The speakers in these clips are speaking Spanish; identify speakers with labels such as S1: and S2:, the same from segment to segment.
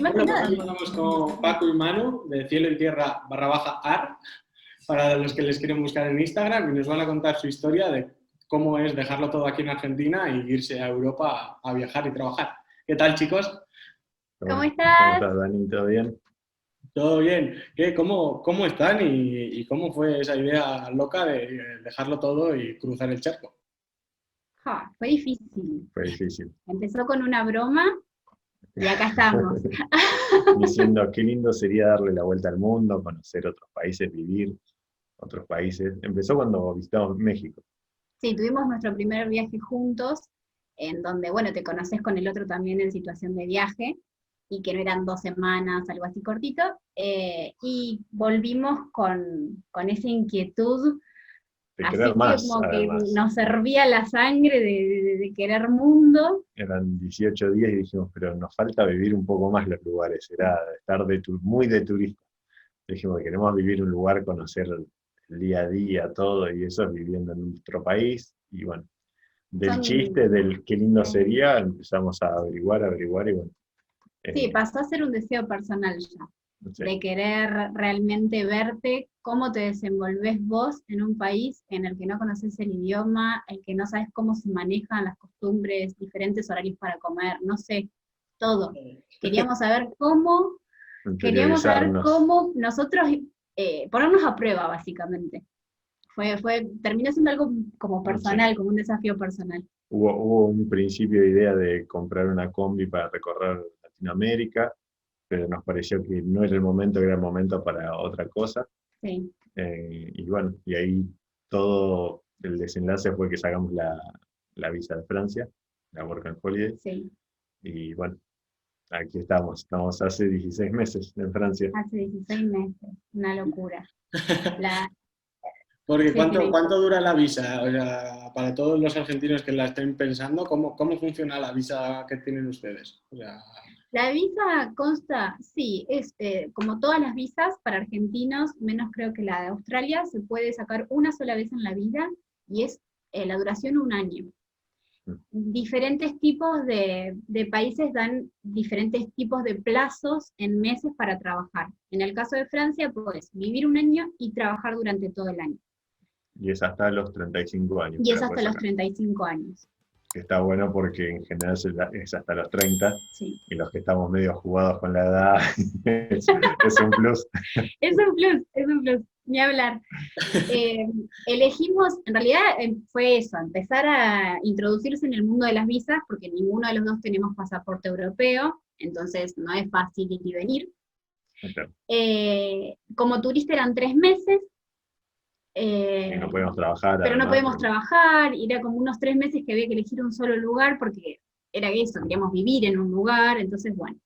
S1: más que nada.
S2: Estamos con Paco y Manu de Cielo y Tierra _ar para los que les quieren buscar en Instagram y nos van a contar su historia de cómo es dejarlo todo aquí en Argentina y irse a Europa a viajar y trabajar. ¿Qué tal, chicos?
S1: ¿Cómo
S3: ¿Cómo
S1: estás?
S3: estás, Dani? ¿Todo bien?
S2: ¿Todo bien? ¿Cómo están y cómo fue esa idea loca de dejarlo todo y cruzar el charco?
S1: Fue difícil.
S3: Fue difícil.
S1: Empezó con una broma y acá estamos.
S3: Diciendo qué lindo sería darle la vuelta al mundo, conocer otros países, vivir otros países. Empezó cuando visitamos México.
S1: Sí, tuvimos nuestro primer viaje juntos, en donde, bueno, te conoces con el otro también en situación de viaje, y que no eran 2 semanas, algo así cortito, y volvimos con esa inquietud,
S3: De
S1: así
S3: querer
S1: que
S3: más,
S1: como que
S3: además.
S1: nos hervía la sangre de querer mundo.
S3: Eran 18 días y dijimos, pero nos falta vivir un poco más los lugares. Era estar muy de turista. Dijimos que queremos vivir un lugar, conocer el día a día, todo, y eso viviendo en otro país. Y bueno, del chiste, del qué lindo sería, empezamos a averiguar, y bueno.
S1: Sí, pasó a ser un deseo personal ya,
S3: Sí.
S1: de querer realmente verte cómo te desenvolves vos en un país en el que no conoces el idioma, el que no sabes cómo se manejan las costumbres, diferentes horarios para comer, no sé, todo. Queríamos saber cómo nosotros ponernos a prueba, básicamente. Terminó siendo algo como personal, como un desafío personal.
S3: Hubo un principio de idea de comprar una combi para recorrer Latinoamérica, pero nos pareció que no era el momento, era el momento para otra cosa.
S1: Sí.
S3: Y bueno, y ahí todo el desenlace fue que sacamos la visa de Francia, la Work and Holiday.
S1: Sí.
S3: Y bueno, aquí estamos hace 16 meses en Francia.
S1: Hace 16 meses, una locura.
S2: Porque ¿cuánto dura la visa? O sea, para todos los argentinos que la estén pensando, ¿cómo funciona la visa que tienen ustedes? O sea,
S1: la visa consta, sí, es como todas las visas para argentinos, menos creo que la de Australia, se puede sacar una sola vez en la vida y es la duración 1 año. Diferentes tipos de países dan diferentes tipos de plazos en meses para trabajar. En el caso de Francia, puedes vivir 1 año y trabajar durante todo el año.
S3: Y es hasta los 35 años.
S1: Y es hasta los 35 años.
S3: Que está bueno porque en general es hasta los 30,
S1: sí.
S3: Y los que estamos medio jugados con la edad, es un plus.
S1: Es un plus, ni hablar. Elegimos, en realidad fue eso, empezar a introducirse en el mundo de las visas, porque ninguno de los dos tenemos pasaporte europeo, entonces no es fácil ir y venir. Okay. Como turista eran 3 meses,
S3: y no podemos trabajar.
S1: Pero no podemos trabajar, y era como unos 3 meses que había que elegir un solo lugar, porque era eso, queríamos vivir en un lugar, entonces bueno.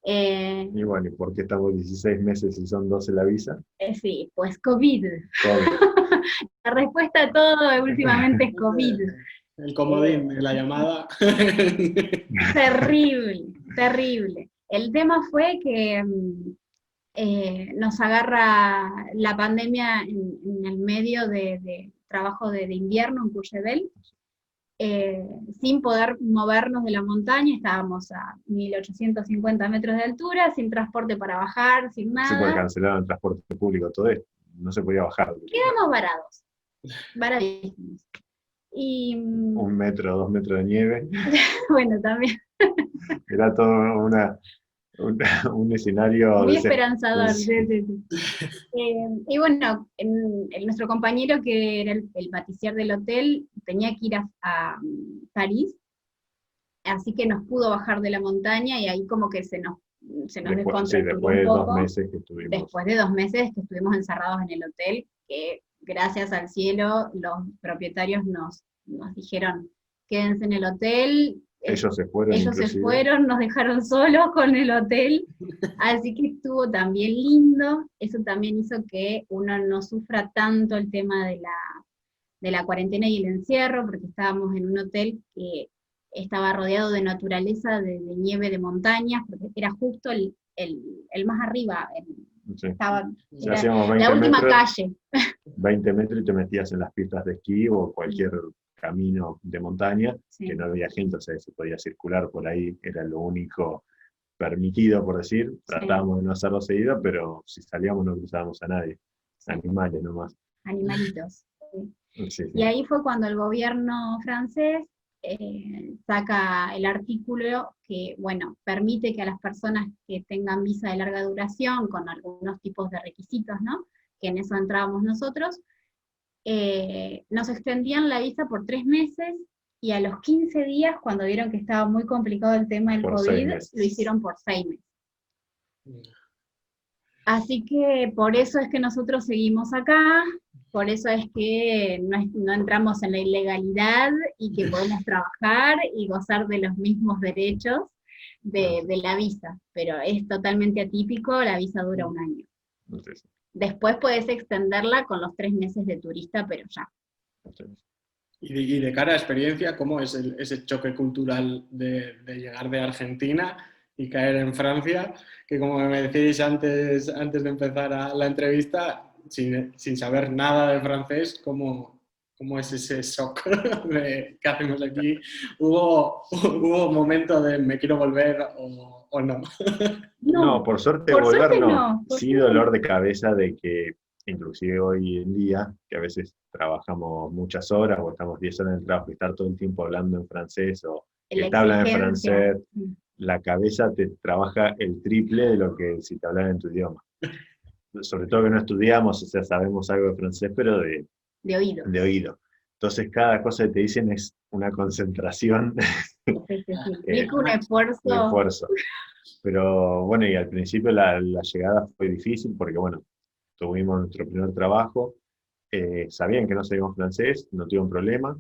S3: Y bueno, ¿y por qué estamos 16 meses y son 12 la visa?
S1: Sí, pues COVID. La respuesta a todo últimamente es COVID.
S2: El comodín de la llamada.
S1: Terrible, terrible. El tema fue que nos agarra la pandemia en el medio de trabajo de invierno en Courchevel, sin poder movernos de la montaña, estábamos a 1850 metros de altura, sin transporte para bajar, sin nada.
S3: Se puede cancelar el transporte público, todo esto, no se podía bajar.
S1: Quedamos varadísimos. Y
S3: 1 metro, 2 metros de nieve.
S1: Bueno, también.
S3: Era todo un escenario
S1: muy esperanzador. Sí. Y bueno, nuestro compañero, que era el patissier del hotel, tenía que ir a París, así que nos pudo bajar de la montaña, y ahí como que se nos descontracturó un poco. Después de 2 meses que estuvimos encerrados en el hotel, que gracias al cielo los propietarios nos dijeron, quédense en el hotel.
S3: Ellos se fueron,
S1: nos dejaron solos con el hotel, así que estuvo también lindo. Eso también hizo que uno no sufra tanto el tema de la cuarentena y el encierro, porque estábamos en un hotel que estaba rodeado de naturaleza, de nieve, de montañas, porque era justo el más arriba, estaba la última calle.
S3: 20 metros y te metías en las pistas de esquí o cualquier camino de montaña, que no había gente, o sea, se podía circular por ahí, era lo único permitido, por decir,
S1: Sí.
S3: tratábamos de no hacerlo seguido, pero si salíamos no cruzábamos a nadie, animales nomás.
S1: Animalitos. Sí.
S3: Sí, sí.
S1: Y ahí fue cuando el gobierno francés saca el artículo que, bueno, permite que a las personas que tengan visa de larga duración, con algunos tipos de requisitos, ¿no?, que en eso entrábamos nosotros, nos extendían la visa por 3 meses, y a los 15 días, cuando vieron que estaba muy complicado el tema del
S3: Por 6
S1: COVID,
S3: meses.
S1: lo hicieron por 6 meses. Así que por eso es que nosotros seguimos acá, por eso es que no entramos en la ilegalidad y que podemos trabajar y gozar de los mismos derechos de la visa, pero es totalmente atípico, la visa dura 1 año.
S3: Entonces,
S1: Después puedes extenderla con los 3 meses de turista, pero ya.
S2: Y de cara a experiencia, ¿cómo es ese choque cultural de llegar de Argentina y caer en Francia? Que como me decíais antes de empezar la entrevista, sin saber nada de francés, ¿cómo es ese shock de qué hacemos aquí? ¿Hubo momento de me quiero volver o no?
S3: No, por suerte
S1: por
S3: volver
S1: suerte
S3: no.
S1: por
S3: Sí,
S1: suerte
S3: dolor de cabeza de que, inclusive hoy en día, que a veces trabajamos muchas horas o estamos 10 horas en el trabajo y estar todo el tiempo hablando en francés o que
S1: la
S3: te hablan en
S1: exigencia.
S3: francés, la cabeza te trabaja el triple de lo que si te hablan en tu idioma. Sobre todo que no estudiamos, o sea, sabemos algo de francés, pero
S1: De oído.
S3: de oído. Entonces cada cosa que te dicen es una concentración,
S1: Implica un
S3: un
S1: esfuerzo.
S3: esfuerzo. Pero bueno, y al principio la llegada fue difícil porque bueno, tuvimos nuestro primer trabajo, sabían que no sabíamos francés, no tuvieron problema,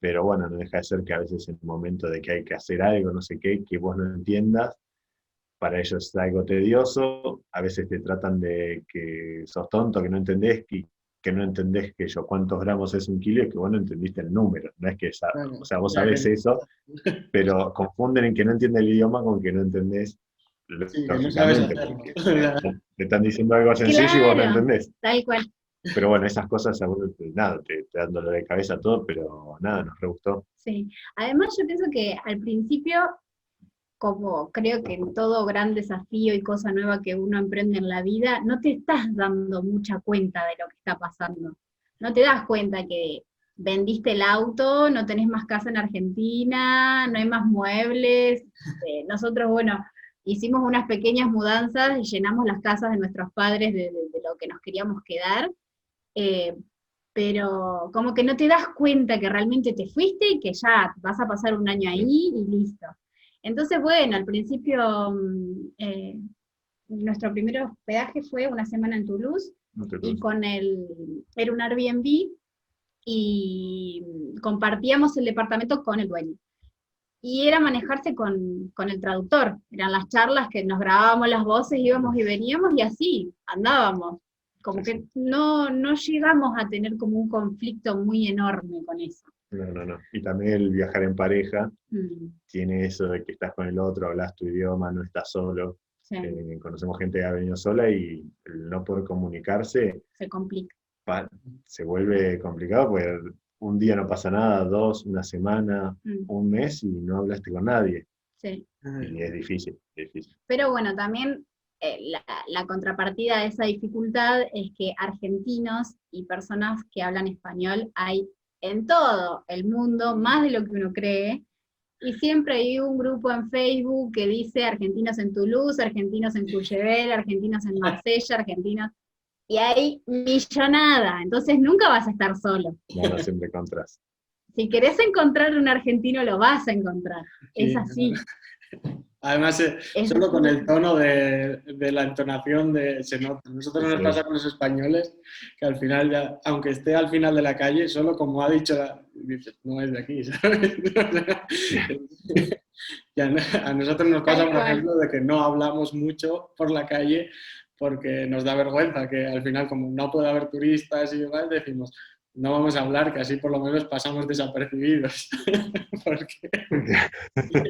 S3: pero bueno, no deja de ser que a veces en el momento de que hay que hacer algo, no sé qué, que vos no entiendas, para ellos es algo tedioso, a veces te tratan de que sos tonto, que no entendés, que no entendés que cuántos gramos es 1 kilo y que vos no entendiste el número, no es que o sea, vos sabés eso, pero confunden en que no entiendes el idioma con que no entendés
S2: Sí, que no sabes
S3: lógicamente,
S2: hacerlo.
S3: porque te están diciendo algo sencillo y vos no entendés.
S1: Tal cual.
S3: Pero bueno, esas cosas a uno nada, te dan dolor de cabeza todo, pero nada, nos re gustó.
S1: Sí. Además yo pienso que al principio, como creo que en todo gran desafío y cosa nueva que uno emprende en la vida, no te estás dando mucha cuenta de lo que está pasando. No te das cuenta que vendiste el auto, no tenés más casa en Argentina, no hay más muebles. Nosotros, bueno, hicimos unas pequeñas mudanzas y llenamos las casas de nuestros padres de lo que nos queríamos quedar, pero como que no te das cuenta que realmente te fuiste y que ya vas a pasar 1 año ahí y listo. Entonces, bueno, al principio nuestro primer hospedaje fue 1 semana en Toulouse, y era un Airbnb, y compartíamos el departamento con el dueño. Y era manejarse con el traductor, eran las charlas que nos grabábamos las voces, íbamos y veníamos, y así andábamos. Como que no llegamos a tener como un conflicto muy enorme con eso.
S3: No. Y también el viajar en pareja tiene eso de que estás con el otro, hablas tu idioma, no estás solo.
S1: Sí.
S3: Conocemos gente que ha venido sola y el no poder comunicarse
S1: se complica.
S3: Se vuelve complicado porque un día no pasa nada, 2, 1 semana, 1 mes y no hablaste con nadie.
S1: Sí.
S3: Y es difícil.
S1: Pero bueno, también la contrapartida de esa dificultad es que argentinos y personas que hablan español hay en todo el mundo, más de lo que uno cree, y siempre hay un grupo en Facebook que dice argentinos en Toulouse, argentinos en Courchevel, argentinos en Marsella, argentinos, y hay millonada, entonces nunca vas a estar solo.
S3: No siempre encontrás.
S1: Si querés encontrar un argentino, lo vas a encontrar, sí, es así.
S2: Además, solo con el tono de la entonación se nota. Nosotros nos pasa con los españoles que al final, ya, aunque esté al final de la calle, solo como ha dicho, dices, no es de aquí, ¿sabes? Y a nosotros nos pasa, por ejemplo, de que no hablamos mucho por la calle porque nos da vergüenza, que al final, como no puede haber turistas y demás, decimos, no vamos a hablar, que así por lo menos pasamos desapercibidos.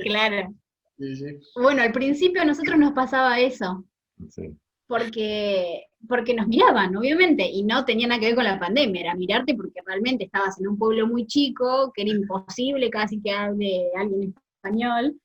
S1: Claro.
S2: Sí.
S1: Bueno, al principio a nosotros nos pasaba eso,
S3: sí.
S1: porque nos miraban, obviamente, y no tenía nada que ver con la pandemia, era mirarte porque realmente estabas en un pueblo muy chico, que era imposible casi que hable alguien español,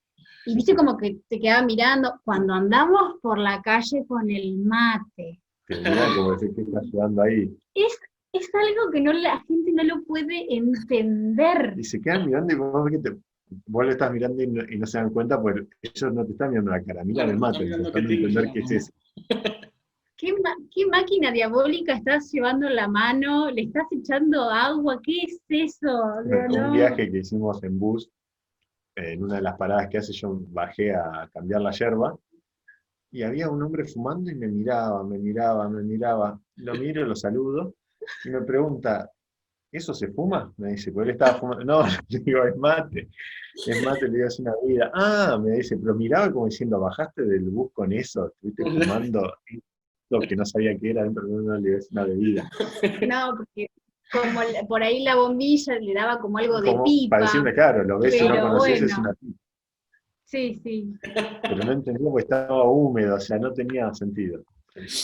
S1: Y viste como que te quedaba mirando, cuando andamos por la calle con el mate.
S3: Te mirá como decir, ¿qué estás llevando ahí?
S1: Es algo que la gente no lo puede entender.
S3: Y se quedan mirando y vos ves que vos lo estás mirando y no se dan cuenta, pues ellos no te están mirando la cara, miran el mate,
S2: Mirando
S3: intentando
S2: qué tienes
S3: entender
S2: en
S3: qué
S2: la
S3: es
S2: mano.
S3: eso.
S1: ¿Qué máquina diabólica estás llevando en la mano? ¿Le estás echando agua? ¿Qué es eso? O sea,
S3: Un
S1: no.
S3: viaje que hicimos en bus, en una de las paradas que hace, yo bajé a cambiar la yerba, y había un hombre fumando y me miraba, me miraba, me miraba. Lo miro, lo saludo, y me pregunta, ¿eso se fuma? Me dice, porque él estaba fumando. No, le digo, es mate, le digo, es una vida. Ah, me dice, pero miraba como diciendo, bajaste del bus con eso, estuviste fumando lo que no sabía que era, dentro de uno le digo, es una bebida.
S1: No, porque como por ahí la bombilla le daba como algo de
S3: Como para
S1: pipa,
S3: decirme, claro, lo ves y no
S1: pero
S3: conoces, es
S1: bueno,
S3: una pipa.
S1: sí, sí.
S3: Pero no entendía porque estaba húmedo, o sea, no tenía sentido.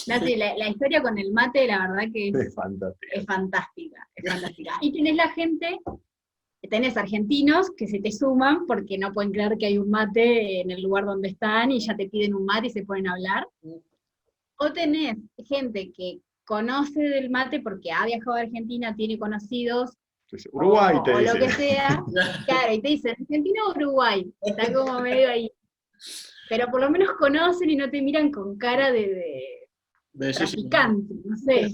S1: Nati, la historia con el mate, la verdad que
S3: Es fantástico.
S1: es fantástica, es fantástica. Y tenés la gente, tenés argentinos que se te suman porque no pueden creer que hay un mate en el lugar donde están y ya te piden un mate y se ponen a hablar. O tenés gente que conoce del mate porque ha viajado a Argentina, tiene conocidos,
S3: Uruguay te
S1: o lo
S3: dice.
S1: que sea, claro, y te dicen, Argentina o Uruguay, está como medio ahí. Pero por lo menos conocen y no te miran con cara de
S2: eso sí.
S1: traficante, no sé.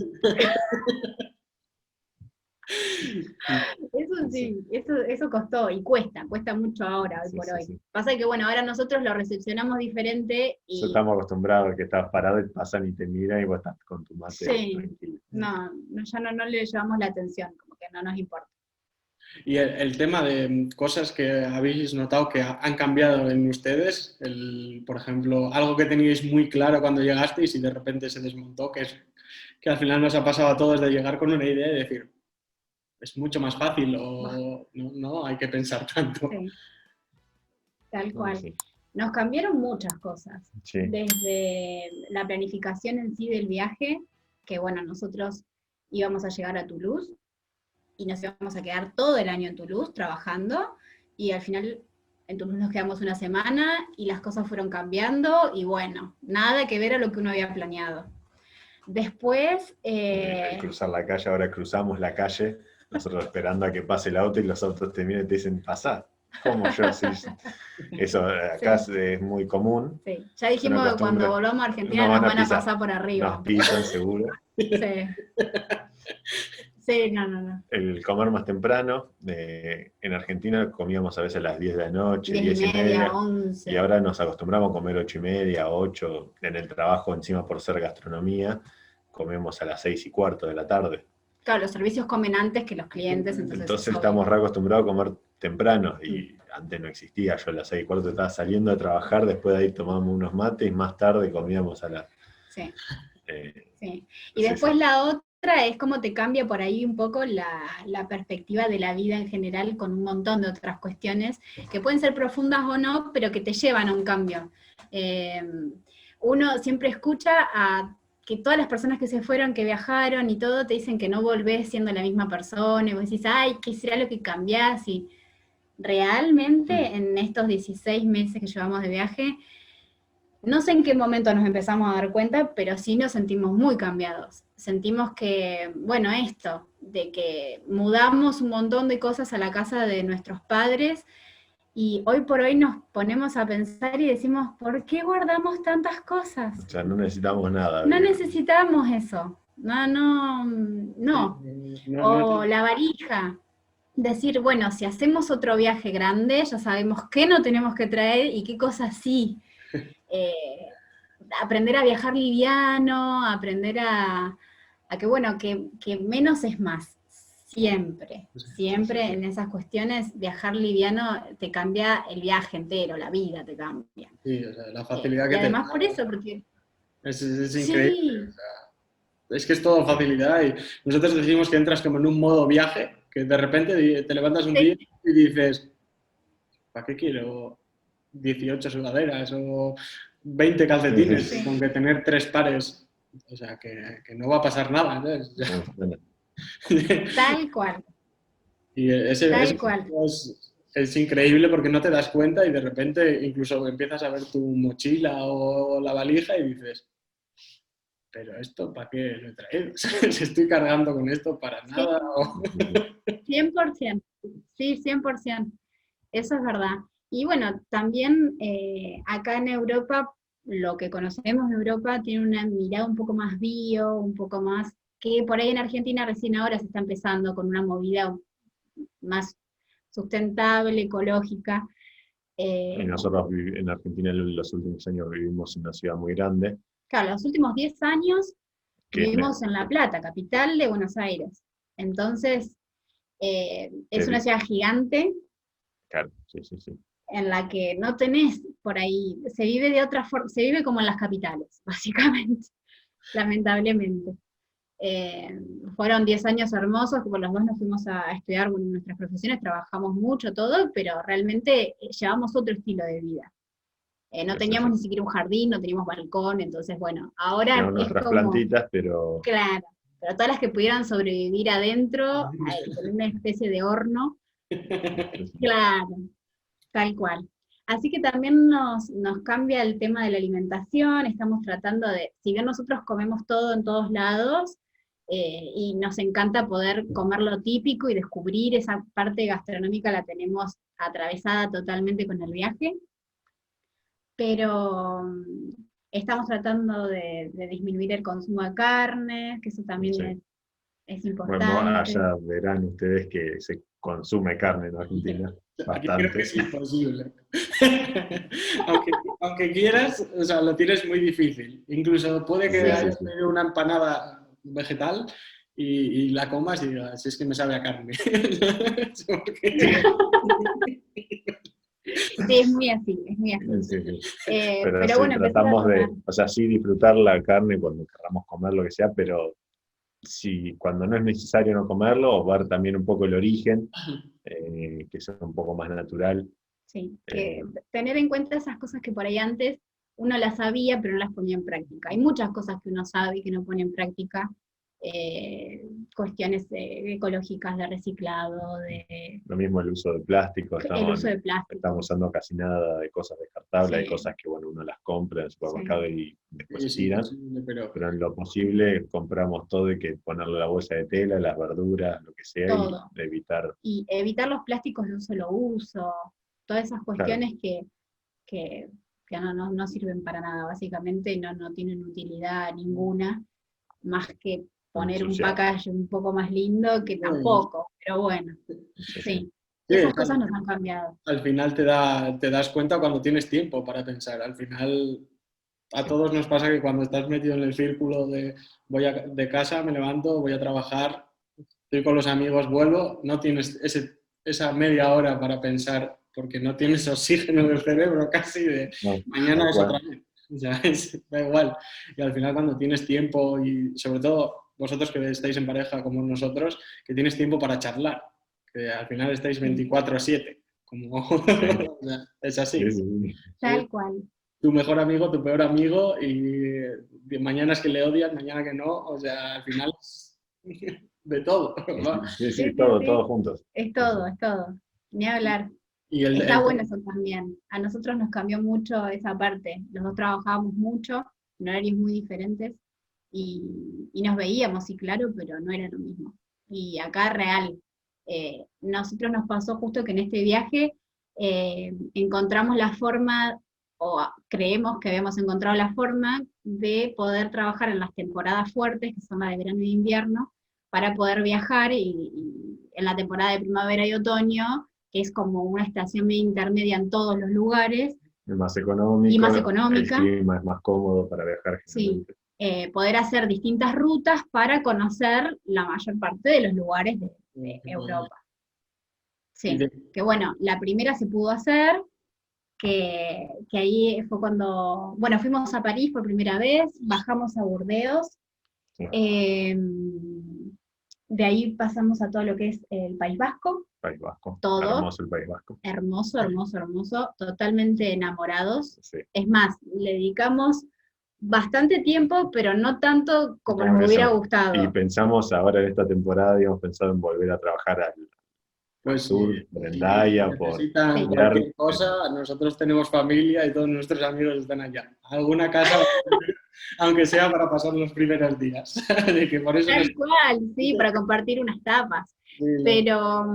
S1: Eso sí, eso costó y cuesta mucho ahora, hoy
S3: Sí,
S1: por
S3: sí,
S1: hoy.
S3: sí.
S1: Pasa que bueno, ahora nosotros lo recepcionamos diferente y
S3: Nosotros estamos acostumbrados a que estás parado y pasan y te miran y vos estás con tu mate
S1: sí,
S3: tranquilo.
S1: ya no le llevamos la atención, como que no nos importa.
S2: Y el tema de cosas que habéis notado que han cambiado en ustedes, por ejemplo, algo que teníais muy claro cuando llegasteis y de repente se desmontó, que al final nos ha pasado a todos de llegar con una idea y decir, es mucho más fácil o no hay que pensar tanto.
S1: Sí, tal cual.
S3: Sí.
S1: Nos cambiaron muchas cosas,
S3: Sí.
S1: desde la planificación en sí del viaje, que bueno, nosotros íbamos a llegar a Toulouse y nos íbamos a quedar todo el año en Toulouse trabajando, y al final en Toulouse nos quedamos una semana y las cosas fueron cambiando, y bueno, nada que ver a lo que uno había planeado. Después...
S3: Cruzar la calle, ahora cruzamos la calle, nosotros esperando a que pase el auto y los autos te miran y te dicen, pasá. Como yo, sí. Eso acá
S1: Sí.
S3: es muy común.
S1: Sí, ya dijimos que cuando volvamos a Argentina nos van a pasar por arriba.
S3: Nos pisan seguro.
S1: Sí. Sí, no.
S3: El comer más temprano, en Argentina comíamos a veces a las 10 de la noche,
S1: 10 y media, 11.
S3: Y ahora nos acostumbramos a comer 8 y media, 8, en el trabajo encima por ser gastronomía, comemos a las 6 y cuarto de la tarde.
S1: Claro, los servicios comen antes que los clientes,
S3: entonces estamos re acostumbrados a comer temprano, y antes no existía. Yo a las 6 y cuarto estaba saliendo a trabajar, después de ahí tomábamos unos mates y más tarde comíamos a las...
S1: Sí. Sí. Y después
S3: sí.
S1: La otra es cómo te cambia por ahí un poco la perspectiva de la vida en general, con un montón de otras cuestiones que pueden ser profundas o no, pero que te llevan a un cambio. Uno siempre escucha a que todas las personas que se fueron, que viajaron y todo, te dicen que no volvés siendo la misma persona, y vos decís, ay, ¿qué será lo que cambiás? Y realmente en estos 16 meses que llevamos de viaje, no sé en qué momento nos empezamos a dar cuenta, pero sí nos sentimos muy cambiados. Sentimos que, bueno, esto, de que mudamos un montón de cosas a la casa de nuestros padres, y hoy por hoy nos ponemos a pensar y decimos, ¿por qué guardamos tantas cosas?
S3: O sea, no necesitamos nada.
S1: No necesitamos eso. No. O la valija. Decir, bueno, si hacemos otro viaje grande, ya sabemos qué no tenemos que traer y qué cosas sí. Aprender a viajar liviano, aprender a que, bueno, que menos es más. Siempre en esas cuestiones, viajar liviano te cambia el viaje entero, la vida te cambia.
S2: Sí, o sea, la facilidad que
S1: y además por eso, porque...
S2: Es increíble.
S1: Sí.
S2: O sea, es que es todo facilidad, y nosotros decimos que entras como en un modo viaje, que de repente te levantas un día y dices, ¿para qué quiero 18 sudaderas o 20 calcetines con que tener 3 pares? O sea, que no va a pasar nada, ¿sabes?
S1: Tal cual.
S2: Y ese
S1: cual.
S2: Es increíble porque no te das cuenta y de repente incluso empiezas a ver tu mochila o la valija y dices, pero esto, ¿para qué lo he traído? Si estoy cargando con esto para
S1: Sí,
S2: nada.
S1: 100%, sí, 100%, eso es verdad. Y bueno, también acá en Europa, lo que conocemos de Europa tiene una mirada un poco más bio, un poco más, que por ahí en Argentina recién ahora se está empezando con una movida más sustentable, ecológica.
S3: Y nosotros en Argentina en los últimos años vivimos en una ciudad muy grande,
S1: Claro, los últimos 10 años
S3: que es,
S1: vivimos en La Plata, capital de Buenos Aires. Entonces, es una ciudad gigante
S3: claro, sí, sí, sí.
S1: en la que no tenés por ahí, se vive de otra forma, se vive como en las capitales, básicamente, lamentablemente. Fueron 10 años hermosos, como los dos nos fuimos a estudiar nuestras profesiones, trabajamos mucho, todo, pero realmente llevamos otro estilo de vida. No
S3: Sí, sí,
S1: teníamos
S3: sí.
S1: ni siquiera un jardín, no teníamos balcón, entonces bueno, ahora
S3: Tenemos
S1: es
S3: nuestras
S1: como,
S3: plantitas, pero
S1: claro, pero todas las que pudieran sobrevivir adentro, con una especie de horno,
S3: sí, sí.
S1: claro, tal cual. Así que también nos cambia el tema de la alimentación, estamos tratando de, si bien nosotros comemos todo en todos lados, y nos encanta poder comer lo típico y descubrir esa parte gastronómica, la tenemos atravesada totalmente con el viaje, pero estamos tratando de disminuir el consumo de carne, que eso también
S3: Sí.
S1: es
S3: Bueno,
S1: importante.
S3: allá verán ustedes que se consume carne en Argentina,
S2: Aquí creo que
S3: bastante.
S2: es imposible. Aunque quieras, o sea, lo tienes muy difícil. Incluso puede que
S3: Sí, sí,
S2: hayas
S3: sí.
S2: pedido una empanada vegetal y la comas y digas, si es que me sabe a carne. Porque-
S1: Sí, es muy así, es muy así.
S3: Sí, sí. Pero
S1: Pero
S3: sí,
S1: bueno, empezar a
S3: tratamos
S1: comer.
S3: de, o sea, sí disfrutar la carne cuando queramos comer lo que sea, pero si cuando no es necesario no comerlo, o ver también un poco el origen, que sea un poco más natural.
S1: Sí,
S3: Eh,
S1: que tener en cuenta esas cosas que por ahí antes uno las sabía, pero no las ponía en práctica. Hay muchas cosas que uno sabe y que no pone en práctica, cuestiones ecológicas de reciclado, de
S3: Lo mismo el uso de plástico,
S1: el uso de
S3: estamos
S1: plásticos.
S3: usando casi nada de cosas descartables, hay
S1: Sí,
S3: cosas que bueno, uno las compra en el
S1: sí,
S3: supermercado y después se
S2: Es
S3: tiran,
S2: imposible, pero
S3: pero en lo posible compramos todo y que ponerle la bolsa de tela, las verduras, lo que sea, y
S1: todo.
S3: evitar,
S1: Y evitar los plásticos de un solo uso, todas esas
S3: claro,
S1: cuestiones que, que no sirven para nada, básicamente no tienen utilidad ninguna, más que poner un
S3: ensuciar.
S1: package un poco más lindo, que tampoco, pero bueno,
S3: Sí, sí.
S1: sí,
S2: sí,
S1: esas cosas nos han cambiado.
S2: al final te das cuenta cuando tienes tiempo para pensar. Al final a
S3: Sí.
S2: todos nos pasa que cuando estás metido en el círculo de de casa, me levanto, voy a trabajar, estoy con los amigos, vuelvo, no tienes esa media hora para pensar porque no tienes oxígeno del cerebro casi de
S3: No,
S2: mañana
S3: tal
S2: es otra
S3: cual.
S2: vez. O sea, da igual. Y al final cuando tienes tiempo y sobre todo vosotros que estáis en pareja como nosotros, que tienes tiempo para charlar, que al final estáis
S1: Sí,
S2: 24/7, como
S3: Sí,
S2: o sea, es
S3: sí,
S2: así.
S3: sí,
S2: Es
S1: tal cual.
S2: tu mejor amigo, tu peor amigo y mañana es que le odias, mañana que no, o sea, al final de todo. ¿Va?
S3: sí,
S1: Sí,
S3: sí,
S1: sí,
S3: todo,
S1: sí,
S3: todos juntos. Sí, sí.
S1: es todo, ni hablar.
S2: Y
S1: Está bueno eso también. A nosotros nos cambió mucho esa parte. Los dos trabajábamos mucho, en horarios muy diferentes, y nos veíamos, sí, claro, pero no era lo mismo. Y acá real. Nosotros nos pasó justo que en este viaje encontramos la forma, o creemos que habíamos encontrado la forma de poder trabajar en las temporadas fuertes, que son las de verano y invierno, para poder viajar y en la temporada de primavera y otoño, que es como una estación medio intermedia en todos los lugares,
S3: Es más
S1: y más
S3: económico, el
S1: económica,
S3: clima es más cómodo para viajar
S1: sí,
S3: generalmente.
S1: poder hacer distintas rutas para conocer la mayor parte de los lugares de Europa.
S2: y
S1: Sí, que bueno, la primera se pudo hacer, que ahí fue cuando, bueno, fuimos a París por primera vez, bajamos a Burdeos,
S3: Sí,
S1: eh, de ahí pasamos a todo lo que es el País Vasco,
S3: País Vasco,
S1: todo,
S3: hermoso el País Vasco.
S1: hermoso, hermoso, hermoso, totalmente enamorados.
S3: Sí.
S1: Es más, le dedicamos bastante tiempo, pero no tanto como
S3: Por
S1: nos hubiera
S3: eso. Y
S1: gustado.
S3: pensamos ahora en esta temporada, habíamos pensado en volver a trabajar
S2: Pues
S3: sur,
S2: sí,
S3: por
S2: si
S3: Hendaya, por
S2: necesitan
S1: Sí.
S2: cualquier cosa, nosotros tenemos familia y todos nuestros amigos están allá. Alguna casa, aunque sea para pasar los primeros días. De que por eso
S1: Tal cual, sí, para compartir unas tapas.
S2: nos...
S1: Pero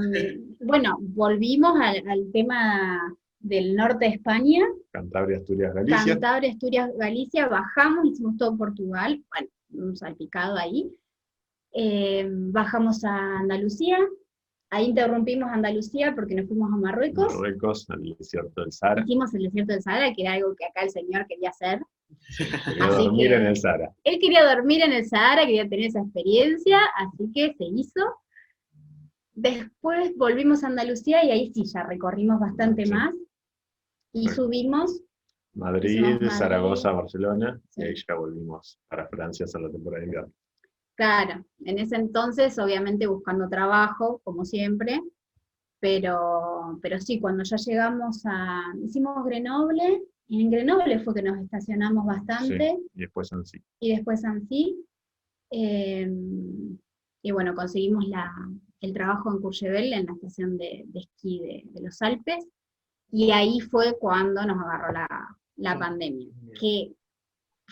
S1: bueno, volvimos al tema del norte de España,
S3: Cantabria, Asturias, Galicia.
S1: Cantabria, Asturias, Galicia, bajamos, hicimos todo Portugal, bueno, un salpicado ahí. Bajamos a Andalucía, ahí interrumpimos Andalucía porque nos fuimos a Marruecos.
S3: Marruecos, al desierto del Sahara.
S1: Hicimos el desierto del Sahara, que era algo que acá el señor quería hacer.
S3: Quería
S1: Así
S3: dormir
S1: que-
S3: en el Sahara.
S1: Él quería dormir en el Sahara, quería tener esa experiencia, así que se hizo. Después volvimos a Andalucía y ahí sí, ya recorrimos bastante
S3: Sí.
S1: más. Y
S3: Sí.
S1: subimos,
S3: Madrid,
S1: Hicimos Madrid.
S3: Zaragoza, Barcelona,
S1: Sí.
S3: y ahí ya volvimos para Francia a hacer la temporada de invierno.
S1: claro, en ese entonces obviamente buscando trabajo, como siempre, pero sí, cuando ya hicimos Grenoble, y en Grenoble fue que nos estacionamos bastante,
S3: Y después Annecy.
S1: y después Annecy, y bueno, conseguimos el trabajo en Courchevel, en la estación de esquí de los Alpes, y ahí fue cuando nos agarró la pandemia, que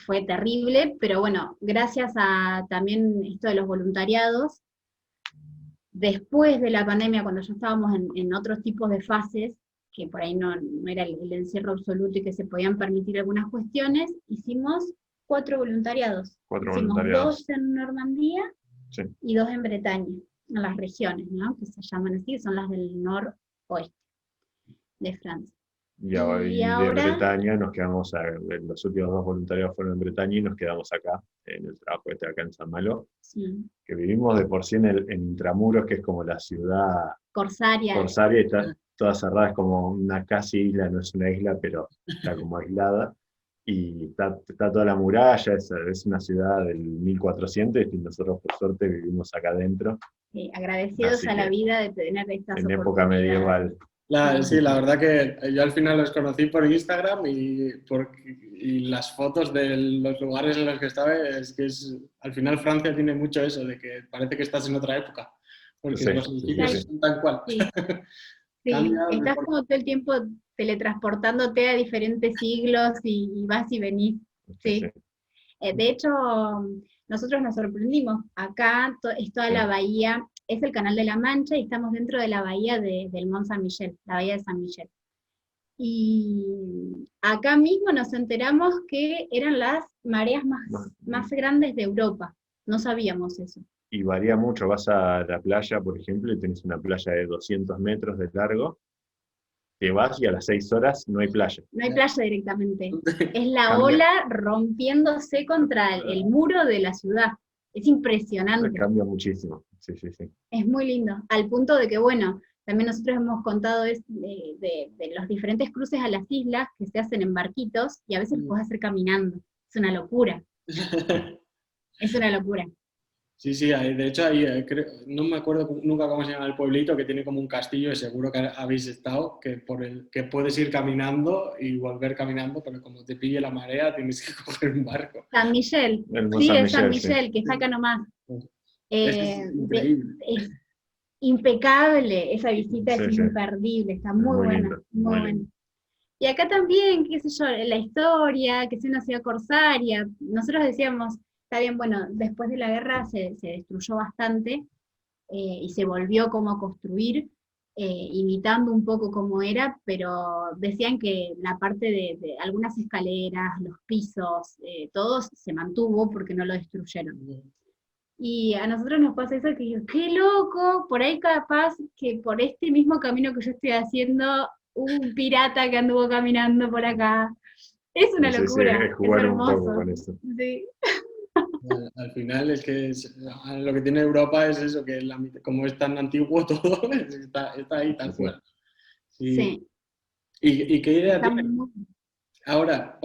S1: fue terrible, pero bueno, gracias a también esto de los voluntariados, después de la pandemia, cuando ya estábamos en otros tipos de fases, que por ahí no era el encierro absoluto y que se podían permitir algunas cuestiones, hicimos 4 voluntariados.
S3: Cuatro
S1: Hicimos
S3: voluntariados.
S1: 2 en Normandía
S3: Sí.
S1: y 2 en Bretaña, en las regiones, ¿no? Que se llaman así, son las del noroeste de Francia.
S3: Y
S1: Y
S3: de
S1: ahora-
S3: Bretaña nos quedamos, los últimos 2 voluntarios fueron en Bretaña y nos quedamos acá, en el trabajo acá en San Malo,
S1: Sí,
S3: que vivimos de por sí en Intramuros, que es como la ciudad
S1: Corsaria.
S3: corsaria, y está toda cerrada, es como una casi isla, no es una isla, pero está como aislada, y está toda la muralla, es una ciudad del 1400, y nosotros por suerte vivimos acá adentro,
S1: Agradecidos
S3: Así
S1: a la
S3: que,
S1: vida de tener estas
S3: en época
S1: oportunidades.
S3: medieval.
S2: Sí, la verdad que yo al final los conocí por Instagram y las fotos de los lugares en los que estaba, al final Francia tiene mucho eso, de que parece que estás en otra época, porque
S3: Sí,
S2: los
S3: sí,
S2: edificios
S1: sí.
S2: son tal cual.
S1: Sí, sí,
S2: Cambia de
S1: estás
S2: forma.
S1: como todo el tiempo teletransportándote a diferentes siglos y vas y venís.
S3: Sí,
S1: Sí.
S3: sí.
S1: De hecho, nosotros nos sorprendimos. Acá es toda la bahía, es el Canal de la Mancha y estamos dentro de la bahía del Mont Saint-Michel, la bahía de San Michel. Y acá mismo nos enteramos que eran las mareas más grandes de Europa. No sabíamos eso.
S3: Y varía mucho, vas a la playa, por ejemplo, y tenés una playa de 200 metros de largo, te vas y a las 6 horas no hay playa.
S1: No hay playa directamente. Es la
S3: Cambia.
S1: ola rompiéndose contra el muro de la ciudad. Es impresionante.
S3: Cambia muchísimo, sí, sí, sí.
S1: Es muy lindo. Al punto de que, bueno, también nosotros hemos contado de los diferentes cruces a las islas que se hacen en barquitos y a veces los puedes hacer caminando. Es una locura. Es una locura.
S2: Sí, sí, de hecho ahí, no me acuerdo nunca cómo se llama el pueblito, que tiene como un castillo, y seguro que habéis estado, que puedes ir caminando y volver caminando, pero como te pille la marea tienes que coger un barco.
S1: San Michel.
S3: El Mont
S1: Sí,
S3: Saint
S1: es San
S3: Michel,
S1: Michel, que está acá nomás.
S2: Es increíble.
S1: Es impecable, esa visita
S3: Sí,
S1: es
S3: sí.
S1: imperdible, está
S3: Muy
S1: muy buena,
S3: lindo,
S1: muy
S3: muy
S1: buena.
S3: lindo.
S1: Y acá también, qué sé yo, la historia, que es una ciudad corsaria, nosotros decíamos, está bien, bueno, después de la guerra se destruyó bastante, y se volvió como a construir, imitando un poco cómo era, pero decían que la parte de algunas escaleras, los pisos, todo se mantuvo porque no lo destruyeron. Y a nosotros nos pasa eso, que digo, qué loco, por ahí capaz que por este mismo camino que yo estoy haciendo, hubo un pirata que anduvo caminando por acá. Es una
S3: Sí, sí,
S1: locura,
S3: es jugar un poco
S1: hermoso.
S3: con eso.
S1: Sí.
S2: Al final es que lo que tiene Europa es eso, que como es tan antiguo todo, está ahí tal cual. Sí.
S1: Sí.
S2: ¿Y qué idea
S1: Está
S2: tienes
S1: muy-
S2: ahora,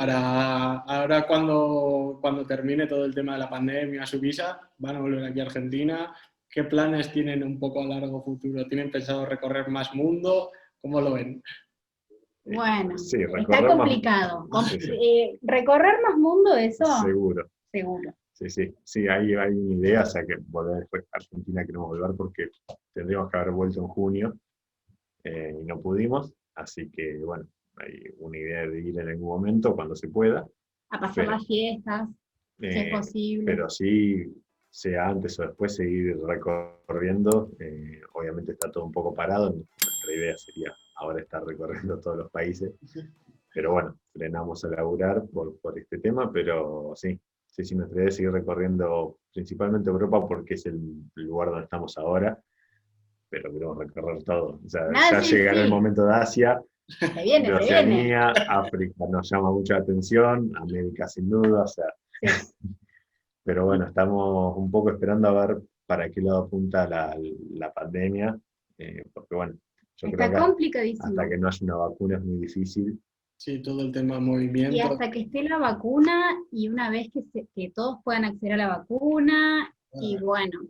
S2: ahora cuando termine todo el tema de la pandemia, su visa, van a volver aquí a Argentina? ¿Qué planes tienen un poco a largo futuro? ¿Tienen pensado recorrer más mundo? ¿Cómo lo ven?
S1: Bueno,
S3: Sí,
S1: está
S3: recorrer más-
S1: complicado.
S3: Sí, sí.
S1: Recorrer más mundo, eso,
S3: Seguro.
S1: seguro.
S3: Sí, sí, sí, hay una idea, o sea que volver después a Argentina queremos volver porque tendríamos que haber vuelto en junio, y no pudimos, así que bueno, hay una idea de ir en algún momento cuando se pueda,
S1: A pasar
S3: pero,
S1: las fiestas, si es posible.
S3: pero sí, sea antes o después, seguir recorriendo. Obviamente está todo un poco parado, nuestra idea sería ahora estar recorriendo todos los países, pero bueno, frenamos a laburar por este tema, pero sí, nuestra idea es seguir recorriendo principalmente Europa porque es el lugar donde estamos ahora, pero queremos recorrer todo. O sea, ya
S1: Sí,
S3: llegará el
S1: sí.
S3: momento de Asia,
S1: Se viene,
S3: de
S1: se viene.
S3: Oceanía, África nos llama mucho la atención, América sin duda, o sea,
S1: Sí.
S3: pero bueno, estamos un poco esperando a ver para qué lado apunta la pandemia, porque bueno, yo creo
S1: Está
S3: que
S1: complicadísimo.
S3: hasta que no haya una vacuna es muy difícil.
S2: Sí, todo el tema
S1: Y
S2: movimiento.
S1: hasta que esté la vacuna, y una vez que todos puedan acceder a la vacuna, y bueno,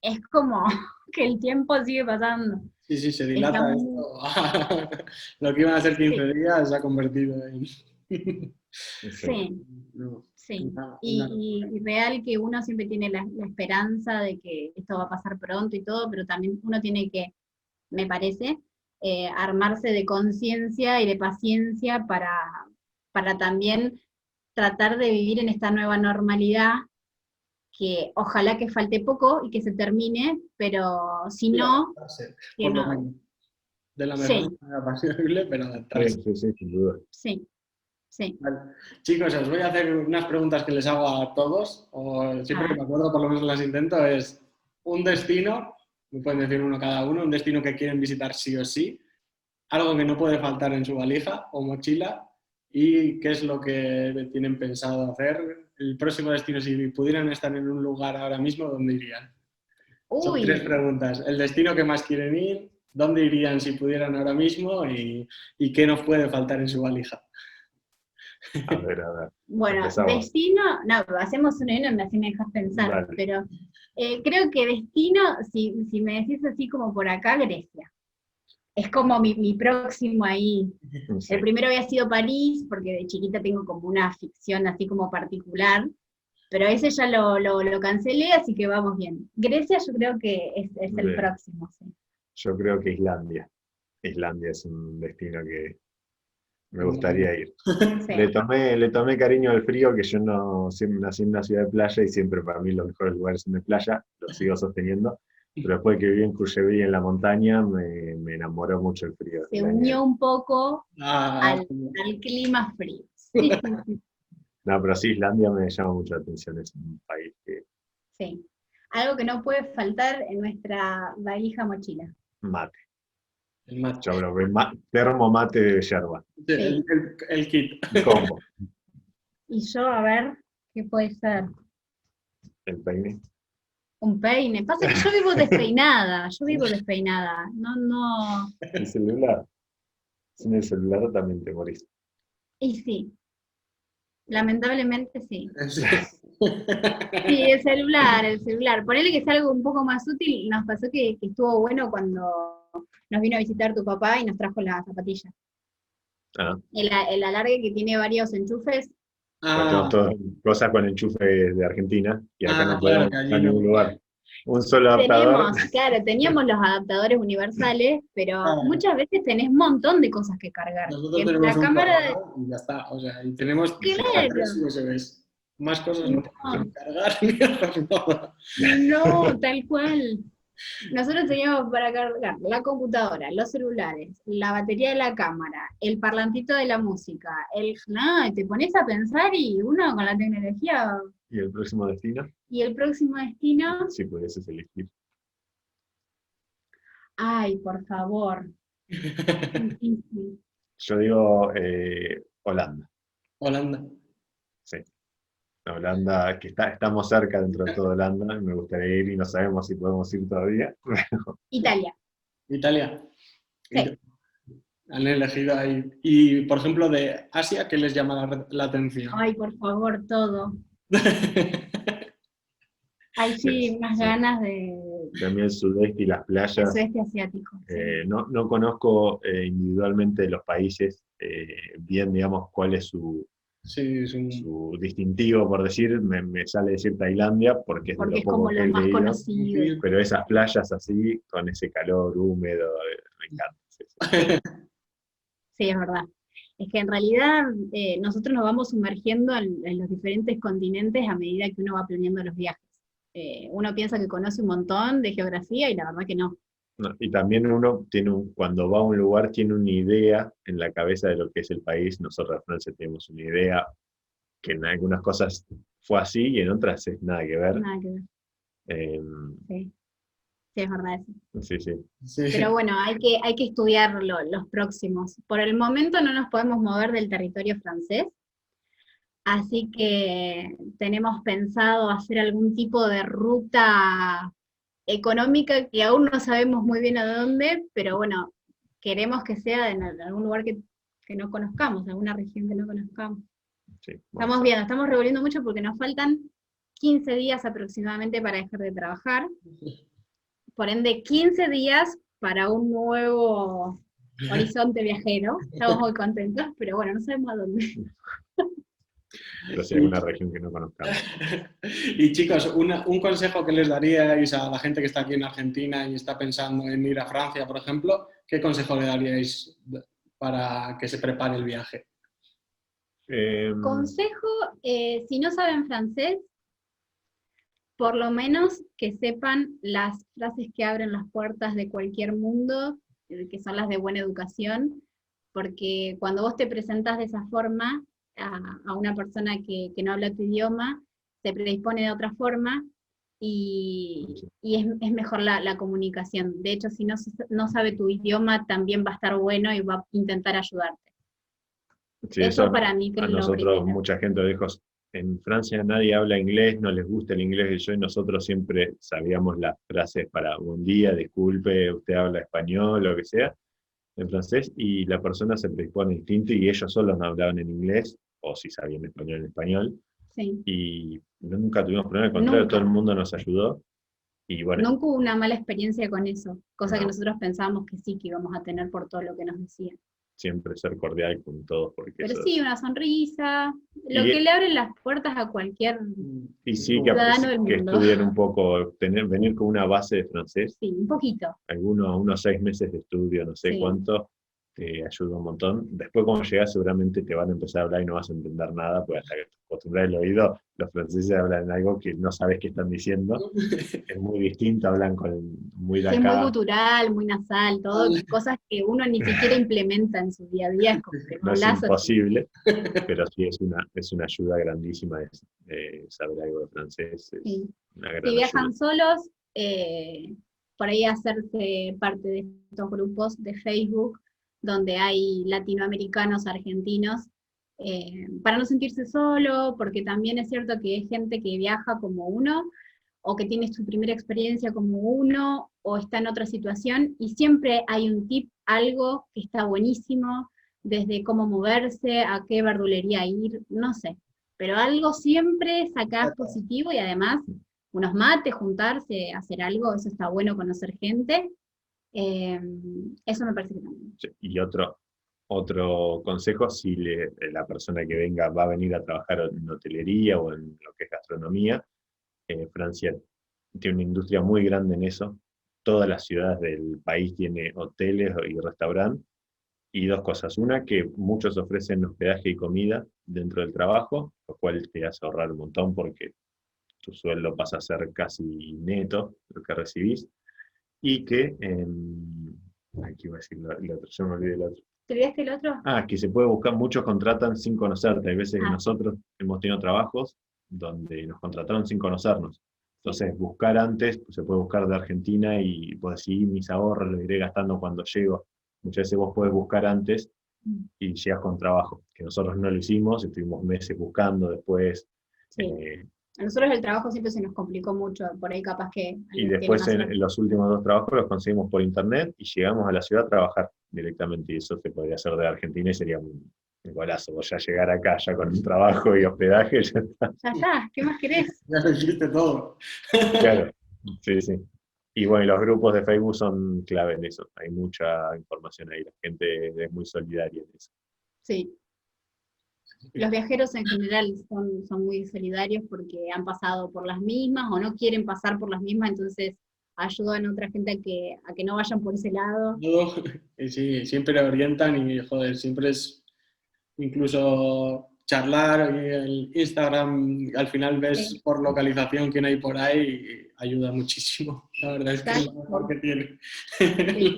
S1: es como que el tiempo sigue pasando.
S2: Sí, se dilata
S1: Estamos-
S2: esto. Lo que iban a ser 15 días se ha convertido en...
S1: Sí,
S2: No,
S1: sí.
S2: una-
S1: Y real que uno siempre tiene la esperanza de que esto va a pasar pronto y todo, pero también uno tiene que, me parece, armarse de conciencia y de paciencia para también tratar de vivir en esta nueva normalidad, que ojalá que falte poco y que se termine, pero si no,
S2: adaptarse,
S1: que
S2: por lo
S1: no.
S2: menos. De la
S1: Sí,
S2: mejor manera posible, pero adaptarse.
S3: Sí, sin duda.
S1: sí, sí.
S2: Vale. Chicos, os voy a hacer unas preguntas que les hago a todos, o siempre que me acuerdo, por lo menos las intento, es un destino, me pueden decir uno cada uno, un destino que quieren visitar sí o sí, algo que no puede faltar en su valija o mochila, y qué es lo que tienen pensado hacer. El próximo destino, si pudieran estar en un lugar ahora mismo, ¿dónde irían? Son 3
S1: Uy,
S2: preguntas. El destino que más quieren ir, dónde irían si pudieran ahora mismo y qué nos puede faltar en su valija.
S3: A ver,
S1: bueno,
S3: empezamos.
S1: destino, no, hacemos uno y uno, así me dejas pensar,
S3: Dale.
S1: pero creo que destino, si me decís así como por acá, Grecia. Es como mi próximo ahí.
S3: Sí.
S1: El primero había sido París, porque de chiquita tengo como una ficción así como particular, pero ese ya lo cancelé, así que vamos bien. Grecia yo creo que es el
S3: Bien.
S1: próximo, sí.
S3: Yo creo que Islandia. Islandia es un destino que me gustaría ir.
S1: Sí.
S3: Le tomé cariño al frío, que yo no siempre nací en una ciudad de playa y siempre para mí los mejores lugares son de playa, lo sigo sosteniendo. Pero después que viví en Cuyeví en la montaña, me enamoró mucho el frío.
S1: Se unió un poco
S2: Ah,
S1: al clima frío. Sí, sí, sí.
S3: No, pero sí, Islandia me llama mucho la atención, es un país que
S1: Sí. Algo que no puede faltar en nuestra valija mochila.
S3: mate.
S2: el mate.
S3: Yo creo que termo mate de yerba.
S1: Sí.
S2: El kit.
S3: El combo.
S1: Y yo, a ver, ¿qué puede ser?
S3: El peine.
S1: Un peine. Pasa que yo vivo despeinada, No.
S3: El celular. Sin el celular también te morís.
S1: Y sí, lamentablemente sí.
S2: Sí.
S1: Sí, el celular. Ponele que es algo un poco más útil. Nos pasó que estuvo bueno cuando nos vino a visitar tu papá y nos trajo las zapatillas.
S3: Ah,
S1: El alargue que tiene varios enchufes.
S3: tenemos todas cosas con enchufes de Argentina y acá no
S2: claro,
S3: podemos
S2: que allí
S3: ir a ningún
S2: no.
S3: lugar. Un solo adaptador.
S1: Teníamos los adaptadores universales, pero muchas veces tenés un montón de cosas que cargar.
S2: Nosotros
S1: Que
S2: tenemos
S1: la
S2: un
S1: cámara
S2: cargador y ya está. O sea, y tenemos
S1: Claro.
S2: 3 USBs. Más cosas no podemos
S1: No.
S2: cargar ni hacer nada.
S1: No, tal cual. Nosotros teníamos para cargar la computadora, los celulares, la batería de la cámara, el parlantito de la música, te pones a pensar y uno con la tecnología.
S3: ¿Y el próximo destino?
S1: Y el próximo destino,
S3: Si pudieses elegir.
S1: ay, por favor. Difícil.
S3: Yo digo Holanda.
S2: Holanda.
S3: Sí. Holanda, que estamos cerca dentro de toda Holanda, me gustaría ir y no sabemos si podemos ir todavía.
S1: Italia.
S2: Italia.
S1: Sí.
S2: Han elegido ahí. Y, por ejemplo, de Asia, ¿qué les llama la atención?
S1: Ay, por favor, todo. Hay sí unas ganas de
S3: También el sudeste y las playas.
S1: sudeste asiático. Sí.
S3: No conozco individualmente los países bien, digamos, cuál es su distintivo, por decir. Me sale decir Tailandia porque es
S1: Porque
S3: de
S1: es
S3: lo poco
S1: como
S3: que
S1: lo
S3: he
S1: más
S3: leído,
S1: conocido.
S3: pero esas playas así, con ese calor húmedo, me encanta. Sí, sí.
S1: Sí, es verdad. Es que en realidad nosotros nos vamos sumergiendo en los diferentes continentes a medida que uno va planeando los viajes. Uno piensa que conoce un montón de geografía y la verdad que no.
S3: No, y también uno tiene cuando va a un lugar tiene una idea en la cabeza de lo que es el país. Nosotros en Francia tenemos una idea que en algunas cosas fue así y en otras es nada que ver.
S1: Nada que ver.
S3: Eh,
S1: Sí, sí, es verdad eso.
S3: sí, sí.
S2: Sí.
S1: Pero bueno, hay que estudiar los próximos. Por el momento no nos podemos mover del territorio francés, así que tenemos pensado hacer algún tipo de ruta económica que aún no sabemos muy bien a dónde, pero bueno, queremos que sea en algún lugar que no conozcamos, alguna región que no conozcamos.
S3: Sí,
S1: Estamos viendo, estamos revolviendo mucho porque nos faltan 15 días aproximadamente para dejar de trabajar. Por ende, 15 días para un nuevo horizonte viajero. Estamos muy contentos, pero bueno, no sabemos a dónde.
S3: pero sí, alguna región que no conozcamos.
S2: Y chicos, un consejo que les daríais a la gente que está aquí en Argentina y está pensando en ir a Francia, por ejemplo, ¿qué consejo le daríais para que se prepare el viaje?
S1: Consejo, si no saben francés, por lo menos que sepan las frases que abren las puertas de cualquier mundo, que son las de buena educación, porque cuando vos te presentas de esa forma a una persona que no habla tu idioma, se predispone de otra forma y es mejor la comunicación. De hecho, si no sabe tu idioma, también va a estar bueno y va a intentar ayudarte.
S3: Sí,
S1: Eso para mí que
S3: a
S1: es lo
S3: nosotros
S1: primero.
S3: mucha gente lo dijo, en Francia nadie habla inglés, no les gusta el inglés y nosotros siempre sabíamos las frases para buen día, disculpe, usted habla español, lo que sea, en francés, y la persona se predispone distinto y ellos solos no hablaban en inglés, o si sabían español en español,
S1: Sí.
S3: y nunca tuvimos problema, al contrario, todo el
S1: Nunca.
S3: mundo nos ayudó, y bueno,
S1: Nunca hubo una mala experiencia con eso, cosa que
S3: no,
S1: nosotros pensábamos que sí, que íbamos a tener por todo lo que nos decían.
S3: siempre ser cordial con todos, porque
S1: Pero
S3: eso
S1: sí,
S3: es...
S1: una sonrisa, lo que
S3: Y,
S1: le abre las puertas a cualquier
S3: y sí,
S1: ciudadano del
S3: que
S1: mundo.
S3: estudien un poco, venir con una base de francés,
S1: Sí, un poquito.
S3: unos 6 meses de estudio, no sé
S1: Sí.
S3: cuánto, te ayuda un montón. Después cuando llegas seguramente te van a empezar a hablar y no vas a entender nada, porque hasta que te acostumbras el oído, los franceses hablan algo que no sabes qué están diciendo. Es muy distinto, hablan muy de
S1: Sí, es muy
S3: acá,
S1: gutural, muy nasal, todo, cosas que uno ni siquiera implementa en su día a día, es como que no
S3: no es
S1: hablas así.
S3: imposible, pero sí es una ayuda grandísima saber algo de francés, es
S1: Sí.
S3: una
S1: Si
S3: gran ayuda.
S1: viajan solos, por ahí hacerse parte de estos grupos de Facebook donde hay latinoamericanos, argentinos, para no sentirse solo, porque también es cierto que hay gente que viaja como uno, o que tiene su primera experiencia como uno, o está en otra situación, y siempre hay un tip, algo que está buenísimo, desde cómo moverse, a qué verdulería ir, no sé, pero algo siempre sacás positivo y además unos mates, juntarse, hacer algo, eso está bueno, conocer gente. Eso me parece que también.
S3: Y otro consejo, si la persona que venga va a venir a trabajar en hotelería o en lo que es gastronomía, Francia tiene una industria muy grande en eso. Todas las ciudades del país tiene hoteles y restaurantes. Y dos cosas. Una, que muchos ofrecen hospedaje y comida dentro del trabajo, lo cual te hace ahorrar un montón porque tu sueldo pasa a ser casi neto lo que recibís. Y que, aquí iba a decir lo otro, yo me olvidé del otro.
S1: ¿Te olvidaste el otro?
S3: Que se puede buscar, muchos contratan sin conocerte. Hay veces que
S1: Ah,
S3: nosotros hemos tenido trabajos donde nos contrataron sin conocernos. Entonces, buscar antes, pues, se puede buscar de Argentina y pues decir, mis ahorros los iré gastando cuando llego. Muchas veces vos podés buscar antes y llegas con trabajo, que nosotros no lo hicimos, estuvimos meses buscando después.
S1: sí. A nosotros el trabajo siempre se nos complicó mucho, por ahí capaz que
S3: Y
S1: alguien tiene
S3: después
S1: más
S3: en
S1: suerte.
S3: los últimos 2 trabajos los conseguimos por internet y llegamos a la ciudad a trabajar directamente. Y eso se podría hacer de Argentina y sería un golazo. Vos ya llegar acá ya con un trabajo y hospedaje, ya está.
S1: Ya está, ¿qué más querés?
S2: Ya lo hiciste todo.
S3: Claro, sí, sí. Y bueno, y los grupos de Facebook son clave en eso. Hay mucha información ahí. La gente es muy solidaria en eso.
S1: Sí. Los viajeros en general son muy solidarios porque han pasado por las mismas o no quieren pasar por las mismas, entonces ayudan a otra gente a que no vayan por ese lado.
S2: Todo, y sí, siempre orientan y, joder, siempre es incluso charlar y el Instagram, al final ves
S1: Sí.
S2: por localización quién hay por ahí y ayuda muchísimo. La verdad es que es lo mejor que tiene.
S1: Sí.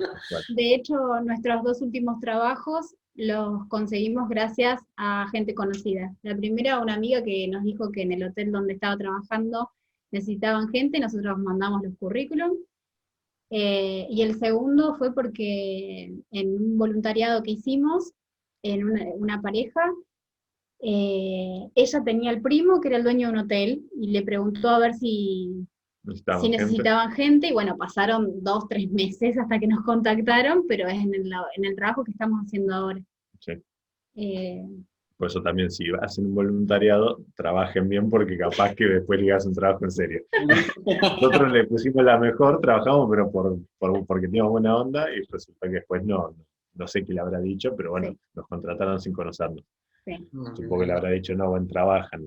S1: De hecho, nuestros 2 últimos trabajos los conseguimos gracias a gente conocida. La primera, una amiga que nos dijo que en el hotel donde estaba trabajando necesitaban gente, nosotros mandamos los currículums. Y el segundo fue porque en un voluntariado que hicimos, en una pareja, ella tenía el primo que era el dueño de un hotel y le preguntó a ver si necesitaban gente, y bueno, pasaron 2, 3 meses hasta que nos contactaron, pero es en el trabajo que estamos haciendo ahora.
S3: Sí.
S1: Eh,
S3: Por eso también, si hacen un voluntariado, trabajen bien, porque capaz que después llegas a un trabajo en serio. Nosotros le pusimos la mejor, trabajamos, pero porque teníamos buena onda, y resulta que después no sé qué le habrá dicho, pero bueno,
S1: Sí.
S3: nos contrataron sin conocernos.
S1: sí.
S3: Supongo que le habrá dicho, no, buen, trabajan.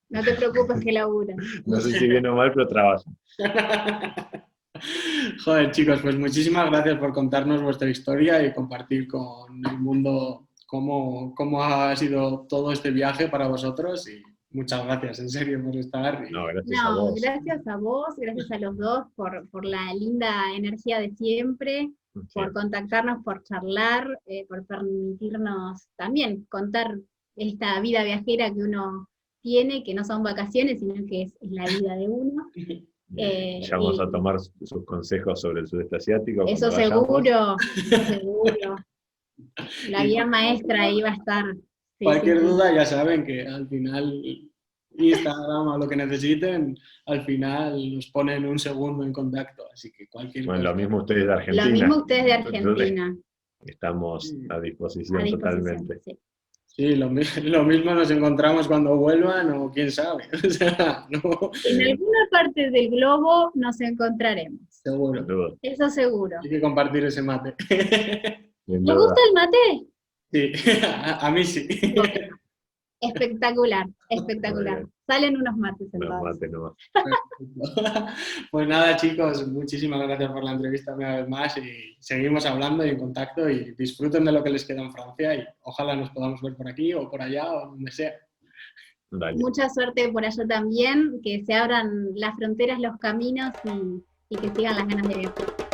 S1: No te preocupes que laburan.
S3: No sé si bien o mal, pero trabajan.
S2: Joder, chicos, pues muchísimas gracias por contarnos vuestra historia y compartir con el mundo cómo ha sido todo este viaje para vosotros, y muchas gracias, en serio, por estar.
S3: No, gracias a
S1: No,
S3: vos.
S1: gracias a vos, gracias a los dos por la linda energía de siempre,
S3: Sí.
S1: por contactarnos, por charlar, por permitirnos también contar esta vida viajera que uno tiene, que no son vacaciones, sino que es la vida de uno.
S3: Ya vamos a tomar sus consejos sobre el sudeste asiático.
S1: Eso seguro, eso seguro. La guía maestra ahí va a estar. Sí,
S2: Cualquier
S1: sí, sí.
S2: duda, ya saben que al final Instagram o lo que necesiten, al final nos ponen un segundo en contacto, así que cualquier
S3: Bueno,
S2: cosa.
S3: lo mismo ustedes de Argentina.
S1: Lo mismo ustedes de
S3: Entonces,
S1: Argentina.
S3: estamos a disposición,
S1: A disposición,
S3: totalmente.
S1: sí.
S2: Sí, lo mismo nos encontramos cuando vuelvan, o quién sabe. O sea, no,
S1: En alguna parte del globo nos encontraremos.
S2: seguro.
S3: Sin duda.
S1: Eso seguro.
S2: Hay que compartir ese mate.
S3: Sin
S1: ¿Les
S3: duda.
S1: gusta el mate?
S2: Sí, a mí sí.
S1: Espectacular,
S3: Muy
S1: espectacular.
S3: bien.
S1: Salen unos mates
S3: No,
S1: entonces.
S3: mate nomás.
S2: Pues nada, chicos, muchísimas gracias por la entrevista una vez más, y seguimos hablando y en contacto, y disfruten de lo que les queda en Francia, y ojalá nos podamos ver por aquí o por allá o donde sea.
S3: Dale.
S1: Mucha suerte por allá también, que se abran las fronteras, los caminos y que sigan las ganas de viajar.